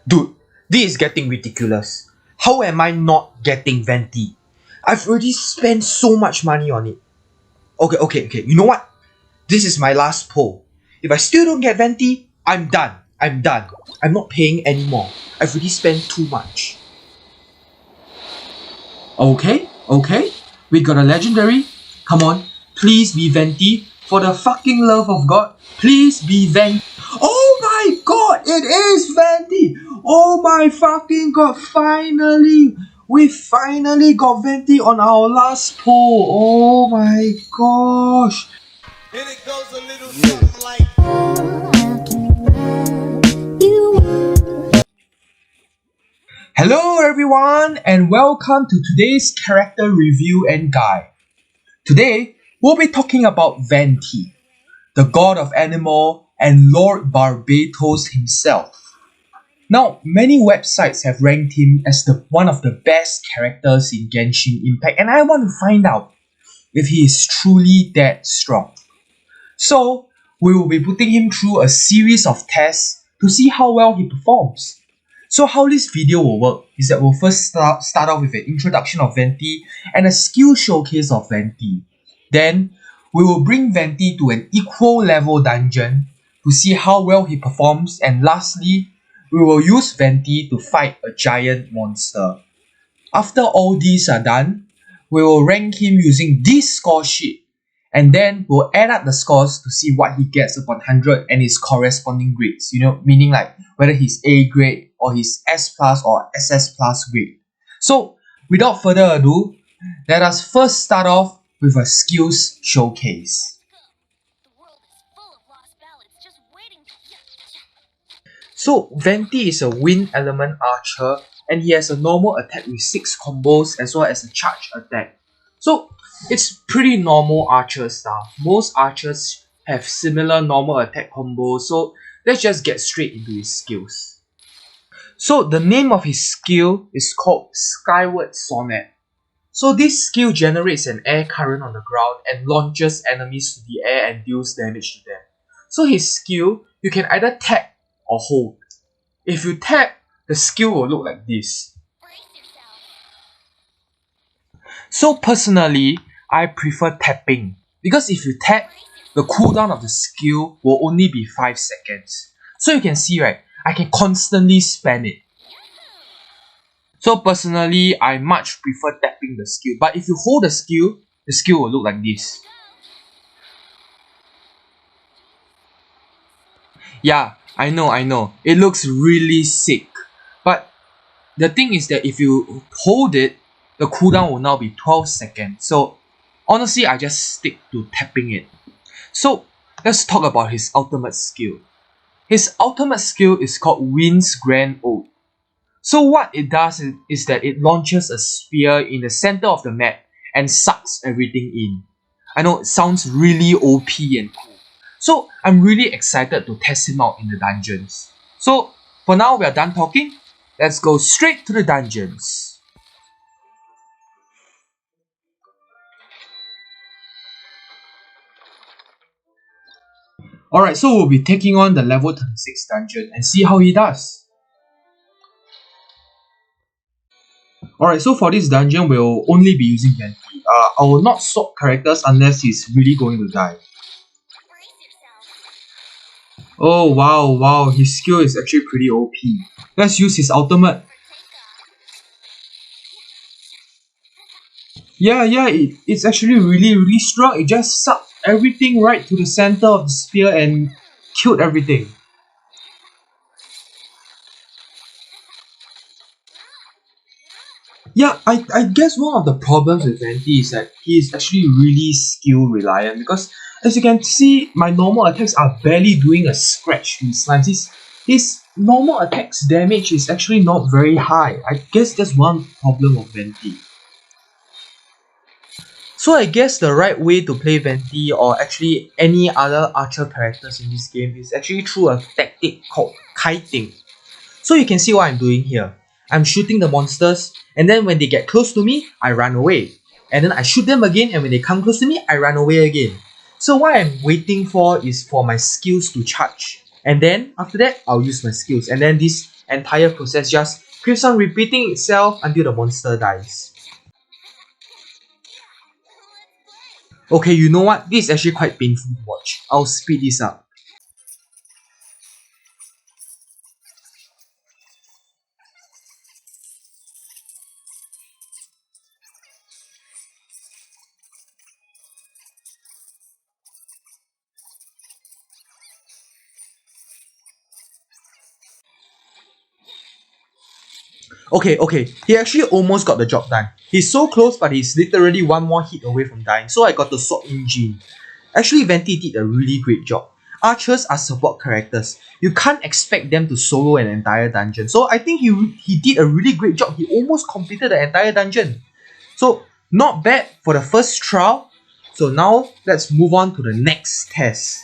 Dude, this is getting ridiculous. How am I not getting Venti? I've already spent so much money on it. Okay. You know what? This is my last pull. If I still don't get Venti, I'm done. I'm not paying anymore. I've already spent too much. Okay. We got a legendary. Come on. Please be Venti. For the fucking love of God. Please be Venti. Oh my god! It is Venti! Oh my fucking god! Finally! We finally got Venti on our last pull. Oh my gosh! And it goes a little something like. Hello everyone and welcome to today's character review and guide. Today, we'll be talking about Venti, the god of anemo and Lord Barbatos himself. Now, many websites have ranked him as one of the best characters in Genshin Impact, and I want to find out if he is truly that strong. So, we will be putting him through a series of tests to see how well he performs. So how this video will work is that we'll first start off with an introduction of Venti and a skill showcase of Venti. Then, we will bring Venti to an equal level dungeon to see how well he performs, and lastly, we will use Venti to fight a giant monster. After all these are done, we will rank him using this score sheet, and then we'll add up the scores to see what he gets upon 100 and his corresponding grades, meaning like whether he's A grade or his S plus or SS plus grade. So without further ado, let us first start off with a skills showcase. So Venti is a wind element archer and he has a normal attack with 6 combos as well as a charge attack. So it's pretty normal archer stuff. Most archers have similar normal attack combos, so let's just get straight into his skills. So the name of his skill is called Skyward Sonnet. So this skill generates an air current on the ground and launches enemies to the air and deals damage to them. So his skill, you can either tap or hold. If you tap, the skill will look like this. So personally, I prefer tapping because if you tap, the cooldown of the skill will only be 5 seconds. So you can see, right, I can constantly spam it. So personally, I much prefer tapping the skill, but if you hold the skill will look like this. Yeah, I know, it looks really sick, but the thing is that if you hold it, the cooldown will now be 12 seconds. So honestly, I just stick to tapping it. So let's talk about his ultimate skill. His ultimate skill is called Wind's Grand Ode. So what it does is that it launches a spear in the center of the map and sucks everything in. I know it sounds really OP and cool. So I'm really excited to test him out in the dungeons. So for now we are done talking. Let's go straight to the dungeons. Alright, so we'll be taking on the level 36 dungeon and see how he does. Alright, so for this dungeon, we'll only be using Venti. I will not swap characters unless he's really going to die. Oh wow, his skill is actually pretty OP. Let's use his ultimate. Yeah, it's actually really strong. It just sucked everything right to the center of the spear and killed everything. Yeah, I guess one of the problems with Venti is that he is actually really skill reliant, because as you can see, my normal attacks are barely doing a scratch to his slimes. His normal attacks damage is actually not very high. I guess that's one problem of Venti. So I guess the right way to play Venti or actually any other archer characters in this game is actually through a tactic called kiting. So you can see what I'm doing here. I'm shooting the monsters, and then when they get close to me, I run away. And then I shoot them again, and when they come close to me, I run away again. So what I'm waiting for is for my skills to charge. And then after that, I'll use my skills. And then this entire process just keeps on repeating itself until the monster dies. Okay, you know what? This is actually quite painful to watch. I'll speed this up. Okay, he actually almost got the job done. He's so close, but he's literally one more hit away from dying, so I got the sword in Gene. Actually, Venti did a really great job. Archers are support characters. You can't expect them to solo an entire dungeon. So I think he did a really great job. He almost completed the entire dungeon. So not bad for the first trial. So now let's move on to the next test.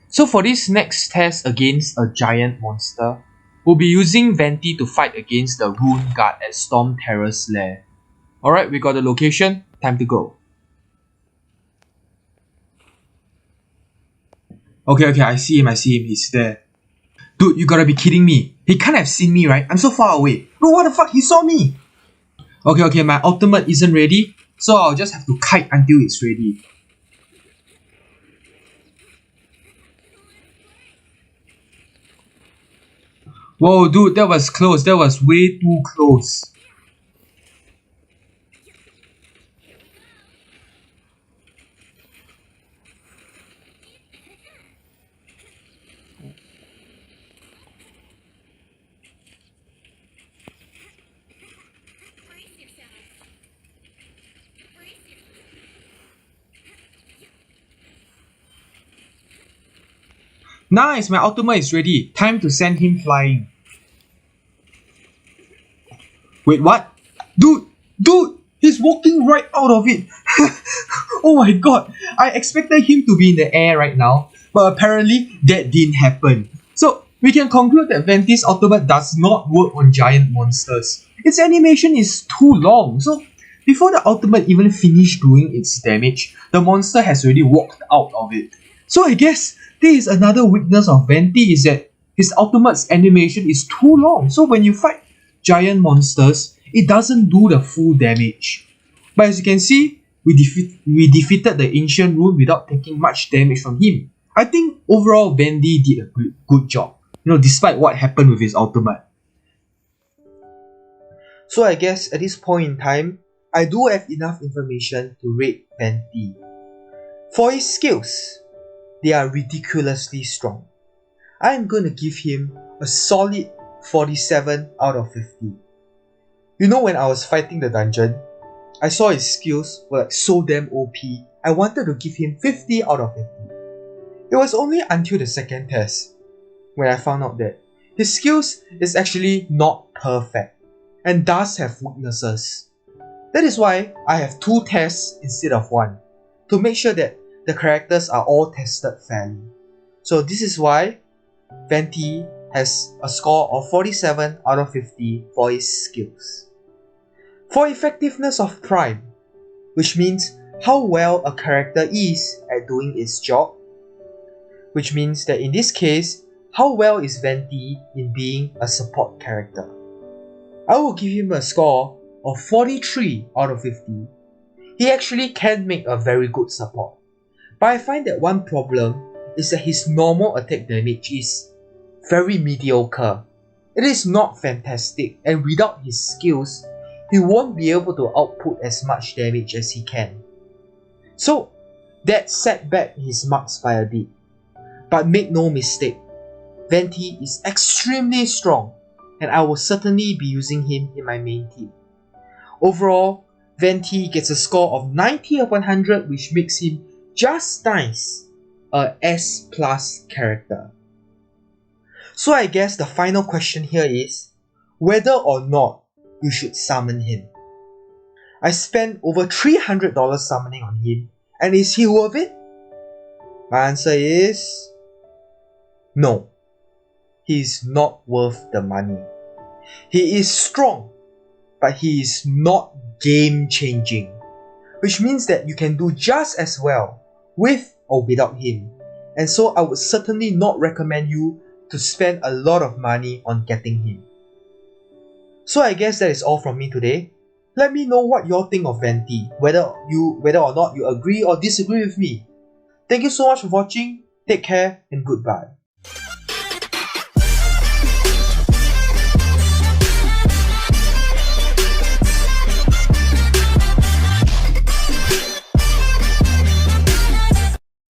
So for this next test against a giant monster, we'll be using Venti to fight against the Rune Guard at Storm Terror's lair. Alright, we got the location, time to go. Okay, I see him, he's there. Dude, you gotta be kidding me. He can't have seen me, right? I'm so far away. Bro, what the fuck? He saw me! Okay, my ultimate isn't ready, so I'll just have to kite until it's ready. Whoa, dude, that was close. That was way too close. Nice, my ultimate is ready. Time to send him flying. Wait, what? Dude, he's walking right out of it. Oh my god, I expected him to be in the air right now, but apparently that didn't happen. So we can conclude that Venti's ultimate does not work on giant monsters. Its animation is too long, so before the ultimate even finished doing its damage, the monster has already walked out of it. So I guess this is another weakness of Venti, is that his ultimate's animation is too long, so when you fight giant monsters, it doesn't do the full damage. But as you can see, we defeated the ancient rune without taking much damage from him. I think overall Venti did a good job, despite what happened with his ultimate. So I guess at this point in time, I do have enough information to rate Venti. For his skills, they are ridiculously strong. I am going to give him a solid 47 out of 50. When I was fighting the dungeon, I saw his skills were so damn OP, I wanted to give him 50 out of 50. It was only until the second test when I found out that his skills is actually not perfect and does have weaknesses. That is why I have 2 tests instead of 1, to make sure that the characters are all tested fairly. So this is why Venti has a score of 47 out of 50 for his skills. For effectiveness of Prime, which means how well a character is at doing its job, which means that in this case, how well is Venti in being a support character. I will give him a score of 43 out of 50. He actually can make a very good support, but I find that one problem is that his normal attack damage is very mediocre. It is not fantastic, and without his skills, he won't be able to output as much damage as he can. So that set back his marks by a bit. But make no mistake, Venti is extremely strong, and I will certainly be using him in my main team. Overall, Venti gets a score of 90 of 100, which makes him just nice a S+ character. So I guess the final question here is whether or not you should summon him. I spent over $300 summoning on him, and is he worth it? My answer is no. He is not worth the money. He is strong, but he is not game changing, which means that you can do just as well with or without him. And so I would certainly not recommend you to spend a lot of money on getting him. So I guess that is all from me today. Let me know what you all think of Venti, whether or not you agree or disagree with me. Thank you so much for watching, take care and goodbye.